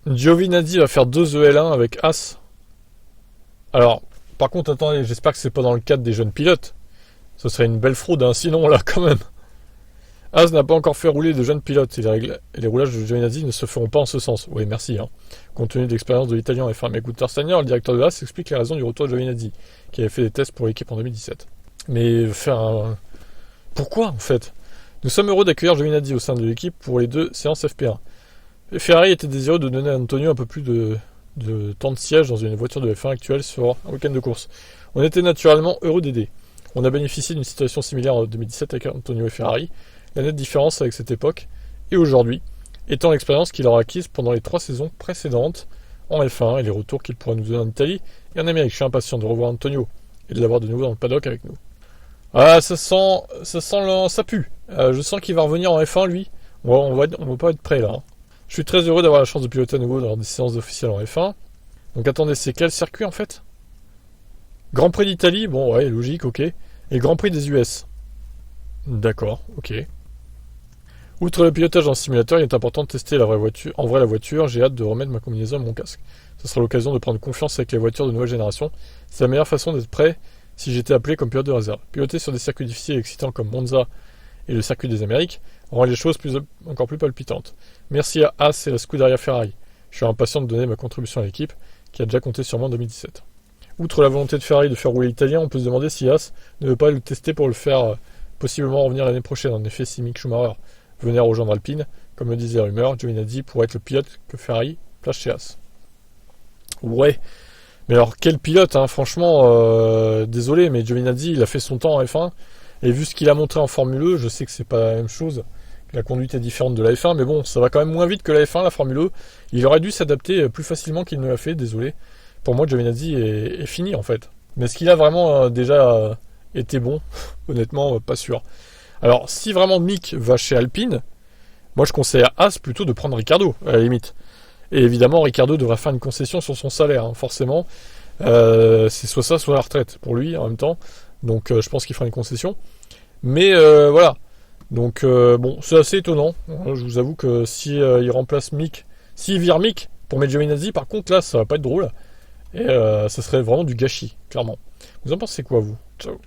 Giovinazzi va faire 2 EL1 avec As. Alors, par contre, attendez, j'espère que c'est pas dans le cadre des jeunes pilotes. Ce serait une belle fraude, hein, sinon là, quand même. As n'a pas encore fait rouler de jeunes pilotes et les roulages de Giovinazzi ne se feront pas en ce sens. Oui, merci. Hein. Compte tenu de l'expérience de l'Italien en F1. Mais écoute, Tarsania, le directeur de As, explique les raisons du retour de Giovinazzi, qui avait fait des tests pour l'équipe en 2017. Mais faire un... Pourquoi, en fait? Nous sommes heureux d'accueillir Giovinazzi au sein de l'équipe pour les 2 séances FP1. Et Ferrari était désireux de donner à Antonio un peu plus de temps de siège dans une voiture de F1 actuelle sur un week-end de course. On était naturellement heureux d'aider. On a bénéficié d'une situation similaire en 2017 avec Antonio et Ferrari. La nette différence avec cette époque et aujourd'hui étant l'expérience qu'il aura acquise pendant les 3 saisons précédentes en F1 et les retours qu'il pourra nous donner en Italie et en Amérique. Je suis impatient de revoir Antonio et de l'avoir de nouveau dans le paddock avec nous. Ah, ça pue. Je sens qu'il va revenir en F1 lui. On va pas être prêt là. Hein. Je suis très heureux d'avoir la chance de piloter à nouveau dans des séances officielles en F1. Donc attendez, c'est quel circuit en fait? Grand Prix d'Italie, bon ouais, logique, ok. Et Grand Prix des US. D'accord, ok. Outre le pilotage en simulateur, il est important de tester la voiture. J'ai hâte de remettre ma combinaison et mon casque. Ce sera l'occasion de prendre confiance avec les voitures de nouvelle génération. C'est la meilleure façon d'être prêt si j'étais appelé comme pilote de réserve. Piloter sur des circuits difficiles et excitants comme Monza et le circuit des Amériques rend les choses encore plus palpitantes. Merci à As et la Scuderia Ferrari. Je suis impatient de donner ma contribution à l'équipe qui a déjà compté sur moi en 2017. Outre la volonté de Ferrari de faire rouler l'Italien, on peut se demander si As ne veut pas le tester pour le faire possiblement revenir l'année prochaine. En effet, si Mick Schumacher venait rejoindre Alpine, comme le disait la rumeur, Giovinazzi pourrait être le pilote que Ferrari place chez As. Ouais, mais alors quel pilote, hein, franchement, désolé, mais Giovinazzi, il a fait son temps en F1, et vu ce qu'il a montré en Formule E, je sais que c'est pas la même chose, la conduite est différente de la F1, mais bon, ça va quand même moins vite que la F1, la Formule E. Il aurait dû s'adapter plus facilement qu'il ne l'a fait, désolé. Pour moi, Giovinazzi est fini, en fait. Mais est-ce qu'il a vraiment déjà été bon? Honnêtement, pas sûr. Alors, si vraiment Mick va chez Alpine, moi je conseille à As plutôt de prendre Ricciardo, à la limite. Et évidemment, Ricciardo devrait faire une concession sur son salaire, hein, forcément. C'est soit ça, soit la retraite pour lui en même temps. Donc je pense qu'il fera une concession. Mais voilà. Donc bon, c'est assez étonnant. Je vous avoue que si il remplace Mick, s'il vire Mick pour mettre Giovinazzi, par contre là, ça va pas être drôle. Et ça serait vraiment du gâchis, clairement. Vous en pensez quoi, vous? Ciao.